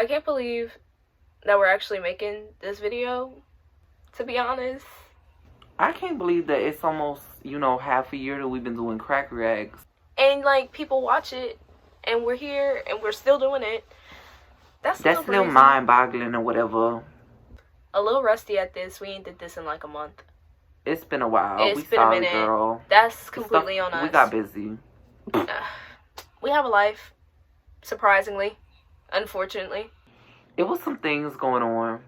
I can't believe that we're actually making this video, to be honest. I can't believe that it's almost, half a year that we've been doing crack reacts. And, like, people watch it, and we're here, and we're still doing it. That's a little mind-boggling or whatever. A little rusty at this. We ain't did this in, like, a month. It's been a while. It's been a minute. Girl. That's completely on us. We got busy. We have a life, surprisingly. Unfortunately. It was some things going on.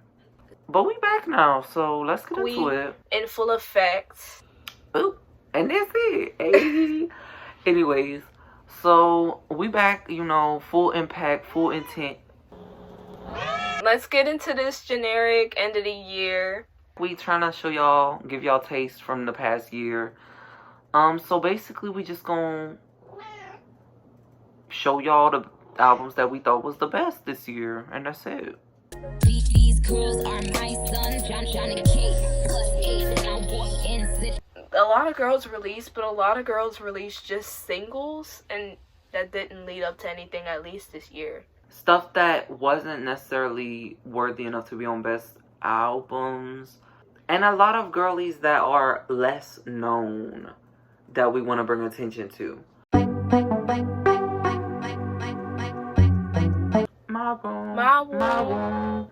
But we back now, so let's get into it. In full effect. Ooh, and that's it. Hey. Anyways, so we back, full impact, full intent. Let's get into this generic end of the year. We trying to give y'all taste from the past year. So basically we just gonna show y'all the albums that we thought was the best this year, and that's it. These girls are my sons, John and Kate. A lot of girls released, but a lot of girls released just singles, and that didn't lead up to anything, at least this year. Stuff that wasn't necessarily worthy enough to be on best albums. And a lot of girlies that are less known that we want to bring attention to. My room.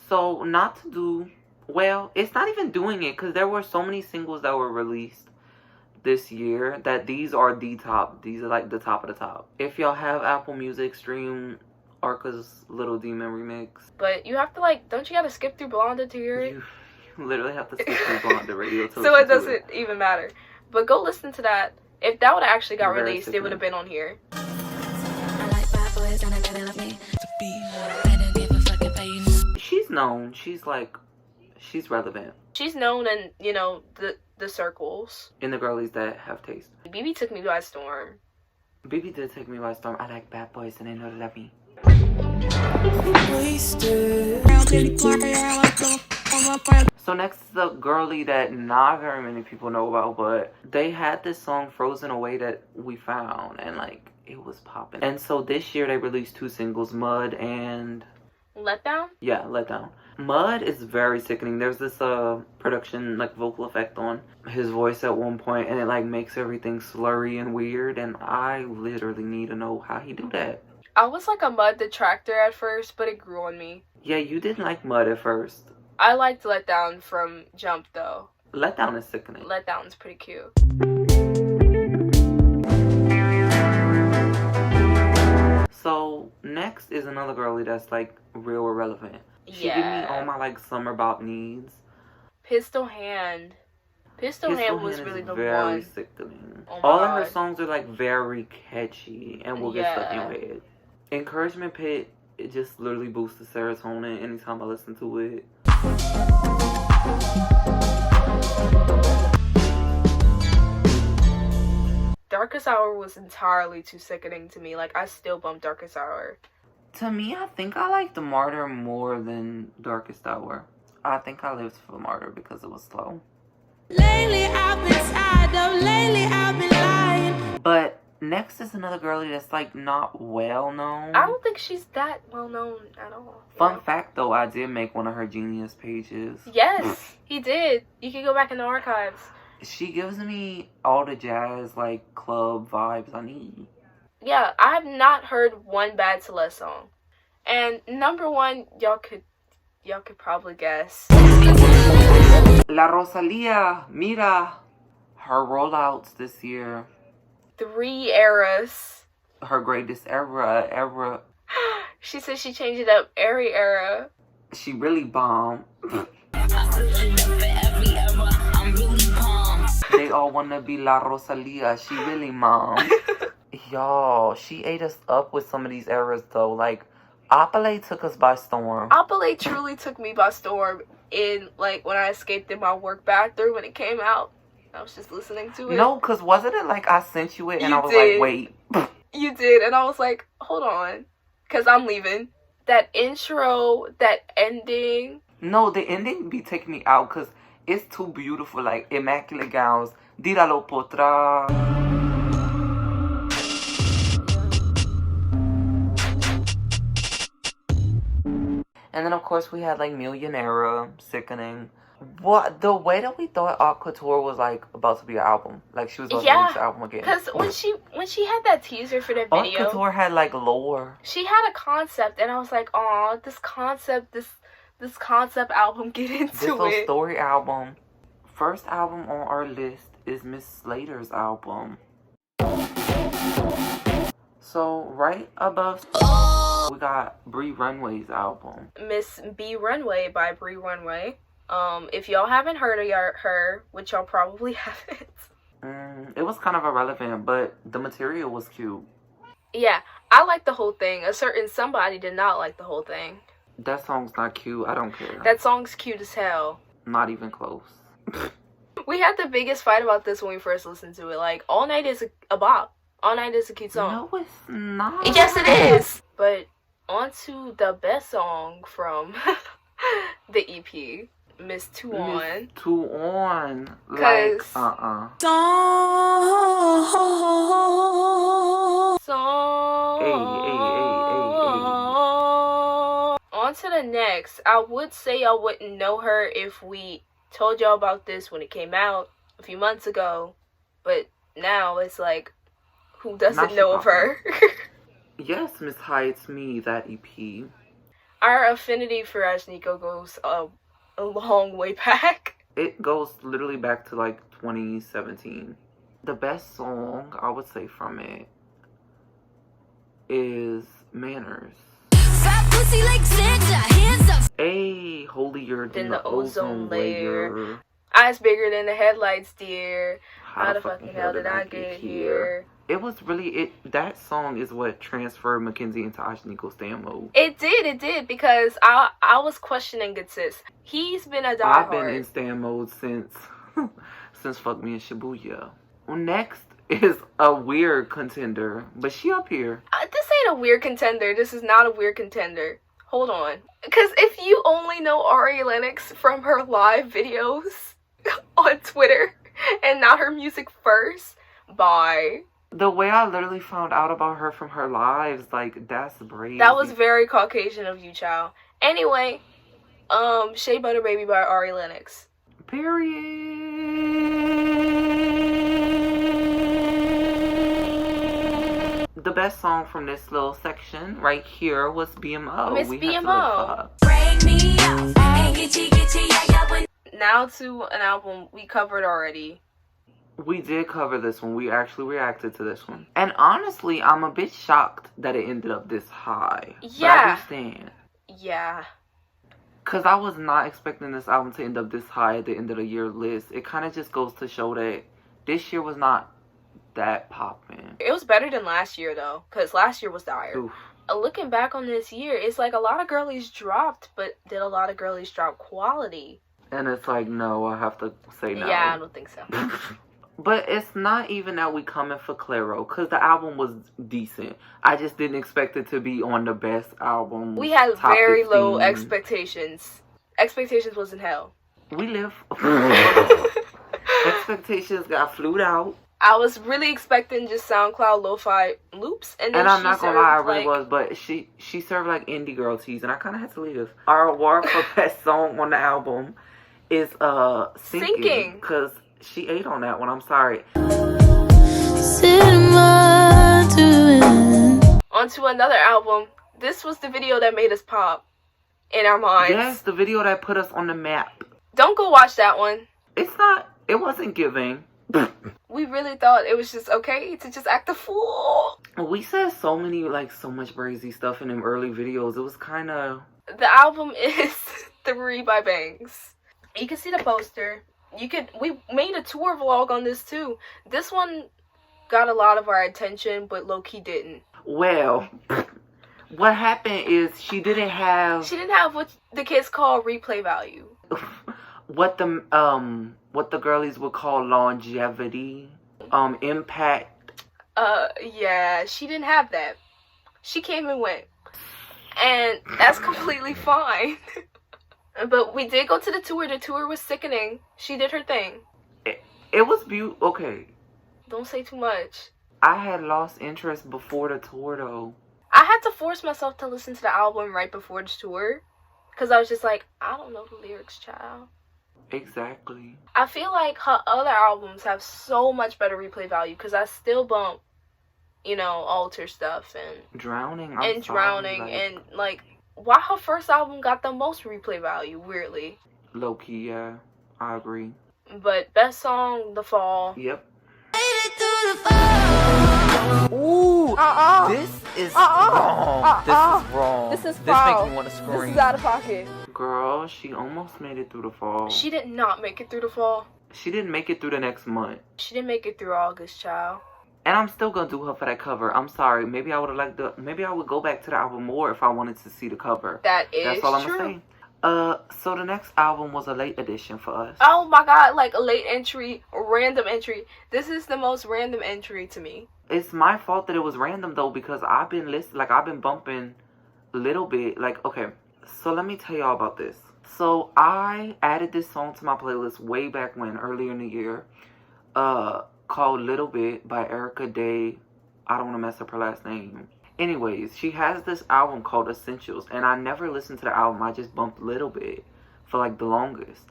So not to do, well, it's not even doing it because there were so many singles that were released this year that these are the top. These are like the top of the top. If y'all have Apple Music, stream Arca's Little Demon remix. But you have to don't you gotta skip through Blonda to hear it? You literally have to skip through Blonda radio to so it doesn't even matter. But go listen to that. If that would have actually got released, sickening. It would have been on here. She's known. She's relevant. She's known in, the circles. In the girlies that have taste. BB took me by storm. BB did take me by storm. I like bad boys and they know to love me. So next is a girly that not very many people know about, but they had this song Frozen Away that we found, and it was popping. And so this year they released 2 singles, Mud and Letdown? Yeah, Letdown. Mud is very sickening. There's this production vocal effect on his voice at one point, and it makes everything slurry and weird, and I literally need to know how he do that. I was a Mud detractor at first, but it grew on me. Yeah, you didn't like Mud at first. I liked Letdown from Jump though. Letdown is sickening. Letdown's pretty cute. So next is another girly that's real irrelevant. She Yeah. gave me all my summer bop needs. Pistol Hand. Pistol Hand was really the very one. sickening. Oh my All God. of her songs are very catchy and will get stuck in your head. Encouragement Pit, it just literally boosts the serotonin anytime I listen to it. Darkest Hour was entirely too sickening to me. I still bump Darkest Hour. To me, I think I like The Martyr more than Darkest Hour. I think I lived for Martyr because it was slow. Lately I've been tired, lately I've been lying. But next is another girlie that's not well known. I don't think she's that well known at all. Fun fact though, I did make one of her Genius pages. Yes, he did. You can go back in the archives. She gives me all the jazz club vibes I need. Yeah, I have not heard one Bad Celeste song. And number one, y'all could probably guess. La Rosalia, mira, her rollouts this year. 3 eras. Her greatest era. She said she changed it up every era. She really bombed. They all wanna be La Rosalia. She really mom. Y'all, she ate us up with some of these eras though. Apale took us by storm. Apale truly took me by storm in when I escaped in my work bathroom when it came out. I was just listening to it. No, cause wasn't it I sent you it and You I was did. wait. You did, and I was like, hold on, cause I'm leaving. That intro, that ending. No, the ending be taking me out cause it's too beautiful. Immaculate gowns. Díralo potra. And then, of course, we had, like, Millionaire, Sickening. What? The way that we thought Haute Couture was, like, about to be an album. Like, she was about to release an album again. Because when she had that teaser for the Haute video... Couture had, like, lore. She had a concept, and I was like, aw, this concept album, get into this little it. story album. First album on our list is Miss Slater's album. So, right above, we got Bree Runway's album. Miss B Runway by Bree Runway. If y'all haven't heard of her, which y'all probably haven't. It was kind of irrelevant, but the material was cute. Yeah, I liked the whole thing. A certain somebody did not like the whole thing. That song's not cute. I don't care. That song's cute as hell. Not even close. We had the biggest fight about this when we first listened to it. Like, All Night is a bop. All Night is a cute song. No, it's not. Yes, it is. But on to the best song from the EP, Miss Two On. Two On. Like, Song. Hey. On to the next. I would say I wouldn't know her if we told y'all about this when it came out a few months ago. But now it's like, who doesn't know of her? Yes, Miss Hi, It's Me, that EP. Our affinity for Ashnikko goes a long way back. It goes literally back to like 2017. The best song I would say from it is Manners. Fat pussy like Santa, hands up. A holier than the ozone layer. Eyes bigger than the headlights, dear. How the fucking hell did I get here? It was really that song is what transferred Mackenzie into Ashnikko's stand mode. It did, because I was questioning Good Sis. He's been a diehard. I've been in stand mode since Fuck Me and Shibuya. Next is a weird contender, but she up here. This ain't a weird contender. This is not a weird contender. Hold on. Because if you only know Ari Lennox from her live videos on Twitter and not her music first, bye. The way I literally found out about her from her lives, like, that's brave. That was very Caucasian of you, child. Anyway, Shea Butter Baby by Ari Lennox. Period. The best song from this little section right here was BMO. Miss BMO. Break me off. Now to an album we covered already. We did cover this one. We actually reacted to this one. And honestly, I'm a bit shocked that it ended up this high. Yeah. But I understand. Yeah. Because I was not expecting this album to end up this high at the end of the year list. It kind of just goes to show that this year was not that popping. It was better than last year, though. Because last year was dire. Oof. Looking back on this year, it's like a lot of girlies dropped, but did a lot of girlies drop quality? And it's like, no, I have to say no. Yeah, I don't think so. But it's not even that we coming for Clairo, because the album was decent. I just didn't expect it to be on the best album. We had top very 15. low expectations. Expectations was in hell. We live. Expectations got flued out. I was really expecting just SoundCloud lo-fi loops, and then I'm not gonna lie, I served, really was, but she served like indie girl teas, and I kind of had to leave. Our award for best song on the album is Sinking, because she ate on that one. I'm sorry. On to another album. This was the video that made us pop in our minds. Yes, the video that put us on the map. Don't go watch that one. It wasn't giving. We really thought it was just okay to just act a fool. We said so much crazy stuff in them early videos. It was kind of... The album is 3 by Bangs. You can see the poster. We made a tour vlog on this too. This one got a lot of our attention, but low-key didn't. Well, what happened is she didn't have what the kids call replay value. what the girlies would call longevity, impact. Yeah, she didn't have that. She came and went. And that's completely fine. But we did go to the tour. The tour was sickening. She did her thing. It was beautiful. Okay. Don't say too much. I had lost interest before the tour, though. I had to force myself to listen to the album right before the tour. Because I was just like, I don't know the lyrics, child. Exactly. I feel like her other albums have so much better replay value because I still bump, you know, Alter stuff and Drowning. and like why her first album got the most replay value, weirdly. Low key, yeah. I agree. But best song, The Fall. Yep. Ooh, this is wrong. This is wrong. This is This foul. makes me want to scream. This is out of pocket. Girl, she almost made it through the fall. She did not make it through the fall. She didn't make it through the next month. She didn't make it through August, child. And I'm still gonna do her for that cover. I'm sorry. Maybe I would have liked maybe I would go back to the album more if I wanted to see the cover. That is That's all I'm true. gonna say. So the next album was a late edition for us. Oh my god, like a late entry, random entry. This is the most random entry to me. It's my fault that it was random though, because I've been I've been bumping a little bit. Like, okay, so let me tell y'all about this. So I added this song to my playlist way back when, earlier in the year, called Little Bit by Erica Day. I don't want to mess up her last name. Anyways, she has this album called Essentials, and I never listened to the album. I just bumped Little Bit for like the longest,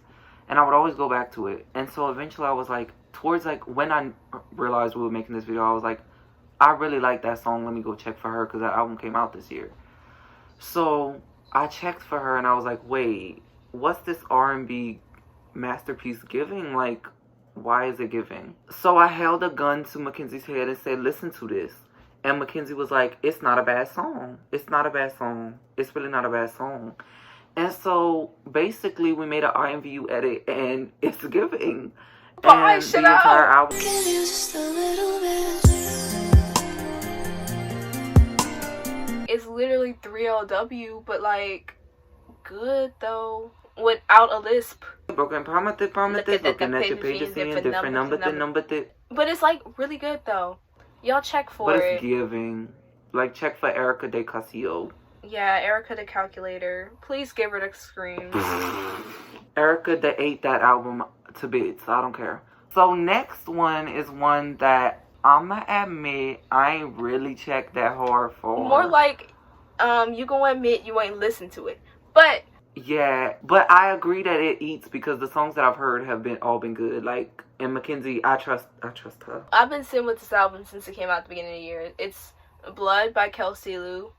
and I would always go back to it. And so eventually I was like, towards like when I realized we were making this video, I was like, I really like that song. Let me go check for her, because that album came out this year. So I checked for her and I was like, wait, what's this R&B masterpiece giving? Like, why is it giving? So I held a gun to Mackenzie's head and said, listen to this. And Mackenzie was like, it's not a bad song. It's not a bad song. It's really not a bad song. And so basically we made an IMVU edit and it's giving. Bye, and shut the up. entire album. It's literally 3LW, but like good though. Without a lisp. Broken promise, looking at your pages, seeing different number. But it's like really good though. Y'all check for But it. it's giving. Like, check for Erica De Castillo. Yeah, Erica the Calculator. Please give her the scream. Erica that ate that album to bits. I don't care. So next one is one that I'ma admit I ain't really checked that hard for. More like, you gonna admit you ain't listened to it. But yeah, but I agree that it eats because the songs that I've heard have all been good. Like, and Mackenzie, I trust her. I've been sitting with this album since it came out at the beginning of the year. It's Blood by Kelsey Lou.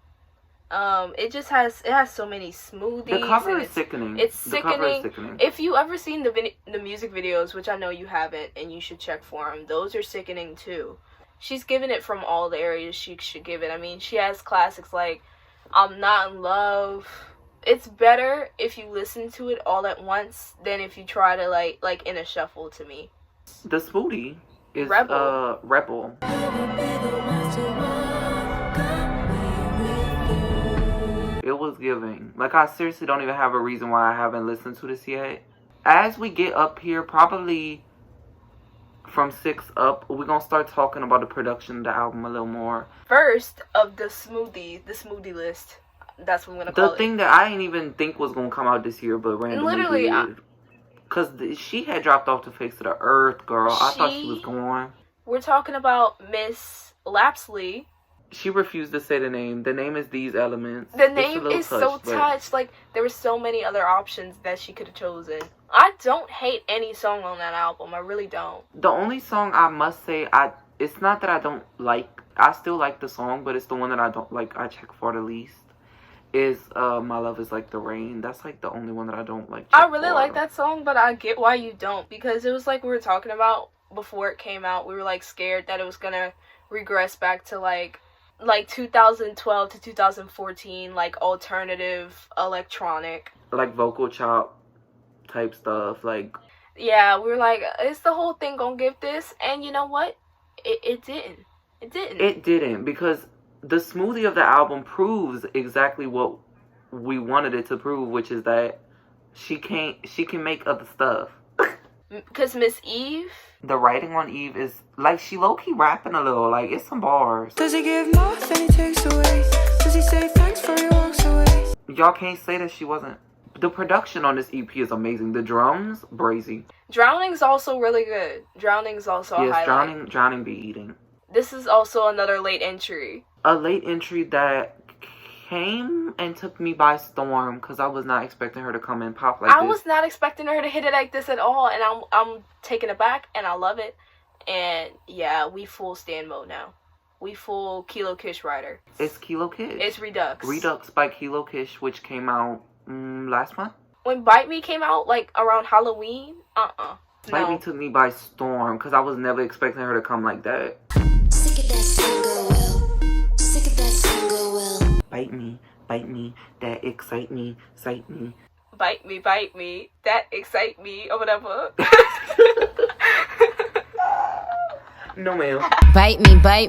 It has so many smoothies. The cover and is sickening. It's The cover is sickening. sickening. If you ever seen the music videos, which I know you haven't, and you should check for them, those are sickening too. She's given it from all the areas she should give it. I mean, she has classics like I'm Not in Love. It's better if you listen to it all at once than if you try to like in a shuffle, to me. The smoothie is Rebel. Rebel. It was giving. Like, I seriously don't even have a reason why I haven't listened to this yet. As we get up here, probably from 6 up, we're gonna start talking about the production of the album a little more. First of the smoothie list. That's what I'm gonna call The it. thing that I didn't even think was gonna come out this year, but randomly Literally, did. Because she had dropped off the face of the earth, girl. I thought she was gone. We're talking about Miss Lapsley. She refused to say the name. The name is These Elements. The It's a name little is so but- touched. Like, there were so many other options that she could have chosen. I don't hate any song on that album. I really don't. The only song I must say, it's not that I don't like. I still like the song, but it's the one that I don't like. I check for the least. Is My Love Is Like the Rain. That's like the only one that I don't like. I really like that song, but I get why you don't. Because it was like we were talking about before it came out. We were like scared that it was gonna regress back to like 2012 to 2014, like alternative electronic. Like vocal chop type stuff. Like, Yeah, we were like, is the whole thing gonna give this? And you know what? It didn't. It didn't. it didn't, because the smoothie of the album proves exactly what we wanted it to prove, which is that she can make other stuff. Because Miss Eve, The writing on Eve is like, she low-key rapping a little. Like, it's some bars. Does he give more than he takes away? Does he say thanks for he walks away? Y'all can't say that she wasn't. The production on this EP is amazing. The drums, brazy. Drowning's also really good. Drowning's also a Yes, highlight. Drowning be eating. This is also another late entry. A late entry that came and took me by storm because I was not expecting her to come and pop like this. I was not expecting her to hit it like this at all, and I'm taken aback, and I love it. And yeah, we full stand mode now. We full Kilo Kish rider. It's Kilo Kish. It's Redux. Redux by Kilo Kish, which came out last month. When Bite Me came out, like around Halloween, Bite Me took me by storm because I was never expecting her to come like that. Sick of that single will. Sick of that single will. Bite me, that excite me, excite me. Bite me, that excite me, or whatever. No, ma'am. Bite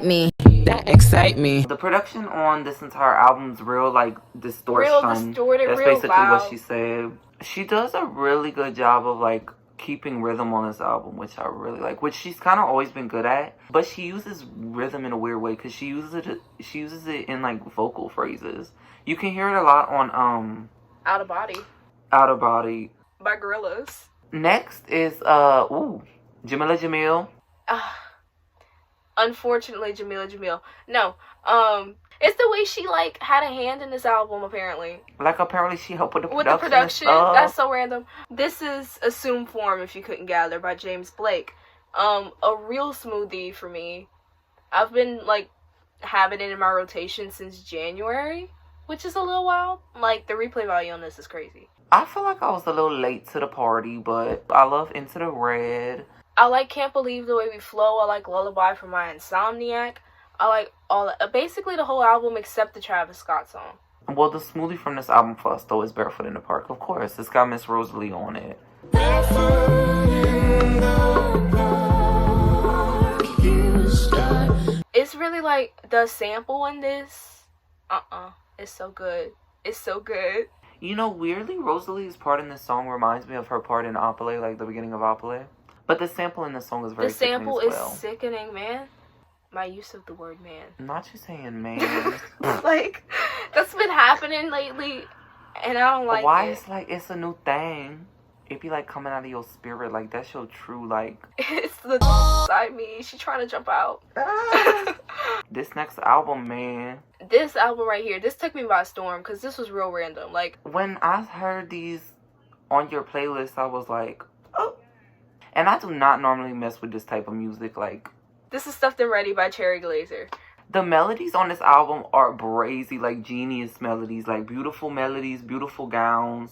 me. That excite me. The production on this entire album's real, like, distortion. Real distorted, That's real basically loud. what she said. She does a really good job of, like, keeping rhythm on this album, which I really like, which she's kind of always been good at. But she uses rhythm in a weird way because she uses it in, like, vocal phrases. You can hear it a lot on Out of Body Out of Body by Gorillaz. Next is Jamila Jamil. Unfortunately, Jamil. No, it's the way she like had a hand in this album. Apparently, Like, apparently she helped with the with production. the production, and stuff. that's so random. This is Assume Form, if you couldn't gather, by James Blake. A real smoothie for me. I've been like having it in my rotation since January, which is a little wild. Like, the replay value on this is crazy. I feel like I was a little late to the party, but I love Into the Red. I like Can't Believe the Way We Flow. I like Lullaby for My Insomniac. I like basically the whole album except the Travis Scott song. Well, the smoothie from this album for us, though, is Barefoot in the Park. Of course, it's got Miss Rosalie on it. It's really like the sample in this. It's so good. It's so good. You know, weirdly, Rosalie's part in this song reminds me of her part in Opale, like the beginning of Opale. But the sample in this song is very The sample sickening is as well. sickening, man. My use of the word man. Not you saying man. Like, that's been happening lately, and I don't like Why it. it's like it's a new thing? It be like coming out of your spirit, like that's your true like. It's the side me. She trying to jump out. This next album, man. This album right here, this took me by storm because this was real random. Like, When I heard these on your playlist, I was like, oh. And I do not normally mess with this type of music. Like, this is Stuffed and Ready by Cherry Glazer. the melodies on this album are brazy, like genius melodies, like beautiful melodies, beautiful gowns.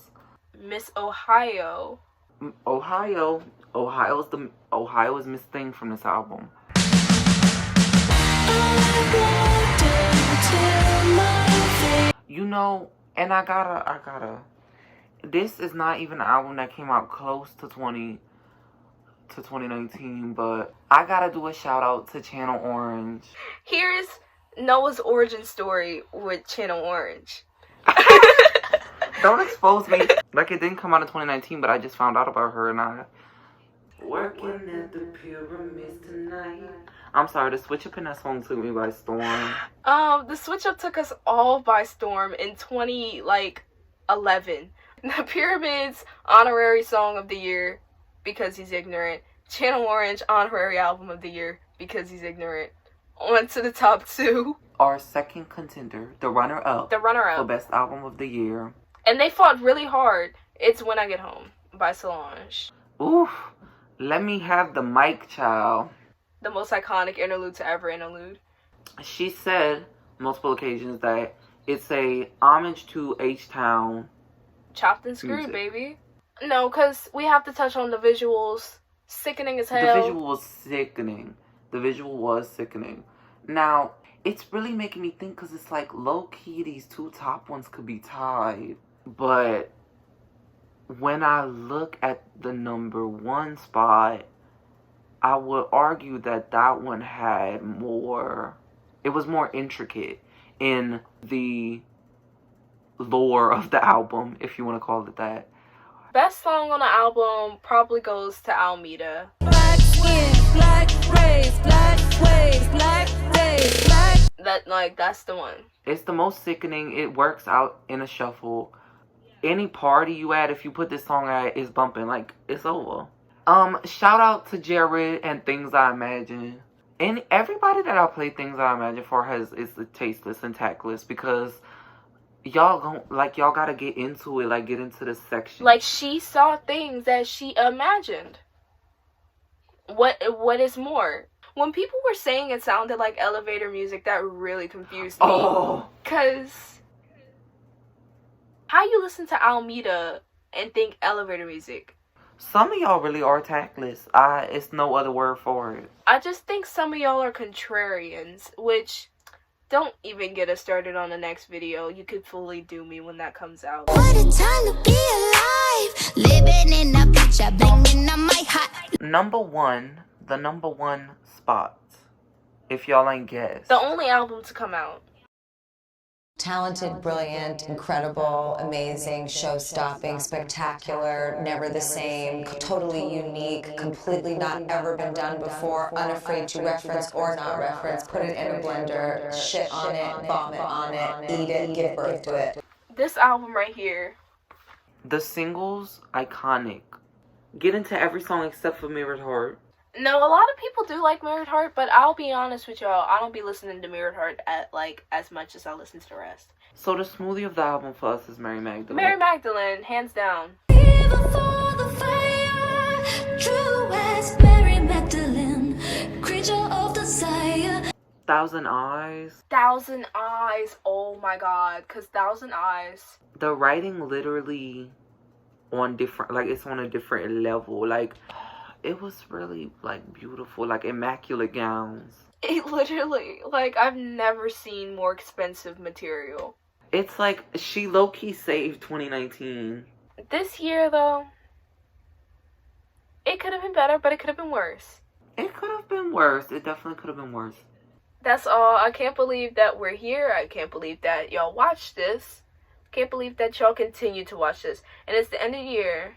Miss Ohio. Ohio is Miss Thing from this album. You know, and I gotta. This is not even an album that came out close to 2019, but I gotta do a shout out to Channel Orange. Here's Noah's origin story with Channel Orange. Don't expose me. Like, it didn't come out in 2019, but I just found out about her and I. Working at the pyramids tonight. I'm sorry, the switch up in that song took me by storm. The switch up took us all by storm in 2011. The Pyramids honorary song of the year because he's ignorant. Channel Orange honorary album of the year because he's ignorant. On to the top two. Our second contender, the runner-up. The For runner-up. best album of the year. And they fought really hard. It's When I Get Home by Solange. Oof. Let me have the mic, child. The most iconic interlude to ever interlude. She said multiple occasions that it's a homage to H-Town. Chopped and screwed, Music. baby. No, because we have to touch on the visuals. Sickening as The hell. visual was sickening. The visual was sickening. Now, it's really making me think because it's like low-key these two top ones could be tied. But when I look at the number one spot, I would argue that that one had more, it was more intricate in the lore of the album, if you want to call it that. Best song on the album probably goes to Almeida. Black skin, black rays, black waves, black days, black. That's the one. It's the most sickening. It works out in a shuffle. Any party you at, if you put this song at, is bumping. Like, it's over. Shout out to Jared and Things I Imagine. And everybody that I play Things I Imagine for is the tasteless and tactless because y'all gotta get into it, like get into the section. Like, she saw things that she imagined. What is more? When people were saying it sounded like elevator music, that really confused me. Oh. Cause how you listen to Almeida and think elevator music? Some of y'all really are tactless. It's no other word for it. I just think some of y'all are contrarians, which don't even get us started on the next video. You could fully do me when that comes out. What a time to be alive. Living in a picture, blinging on my heart. The number one spot. If y'all ain't guessed. The only album to come out. Talented, brilliant, incredible, amazing, show-stopping, spectacular, never the same, totally unique, completely not ever been done before, unafraid to reference or not reference, put it in a blender, shit on it, vomit on it, eat it, give birth to it. This album right here. The singles, iconic. Get into every song except for Mirrored Heart. No, a lot of people do like Mirrored Heart, but I'll be honest with y'all, I don't be listening to Mirrored Heart as much as I listen to the rest. So the smoothie of the album for us is Mary Magdalene. Mary Magdalene, hands down. Even for the fire, true as Mary Magdalene, creature of desire. Thousand Eyes. Thousand Eyes, oh my god, cause Thousand Eyes. The writing literally on different, like it's on a different level. Like it was really like beautiful, like immaculate gowns. It literally, like, I've never seen more expensive material. It's like she low-key saved 2019. This year, though, it could have been better, but it could have been worse. It could have been worse. It definitely could have been worse. That's all. I can't believe that we're here. I can't believe that y'all watch this. I can't believe that y'all continue to watch this. And it's the end of the year.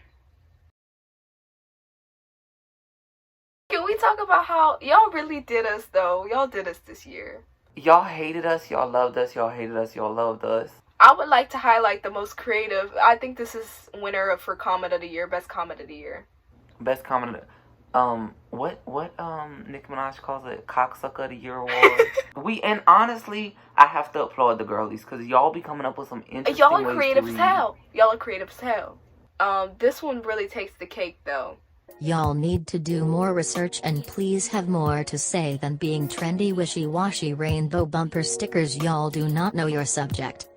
Can we talk about how y'all really did us, though? Y'all did us this year. Y'all hated us, y'all loved us, y'all hated us, y'all loved us. I would like to highlight the most creative. I think this is winner for comment of the year, best comment of the year. Best comment of the, what Nicki Minaj calls it, cocksucker of the year award. And honestly, I have to applaud the girlies, because y'all be coming up with some interesting Y'all ways are creative to as read. hell. Y'all are creative as hell. This one really takes the cake, though. Y'all need to do more research and please have more to say than being trendy wishy-washy rainbow bumper stickers. Y'all do not know your subject.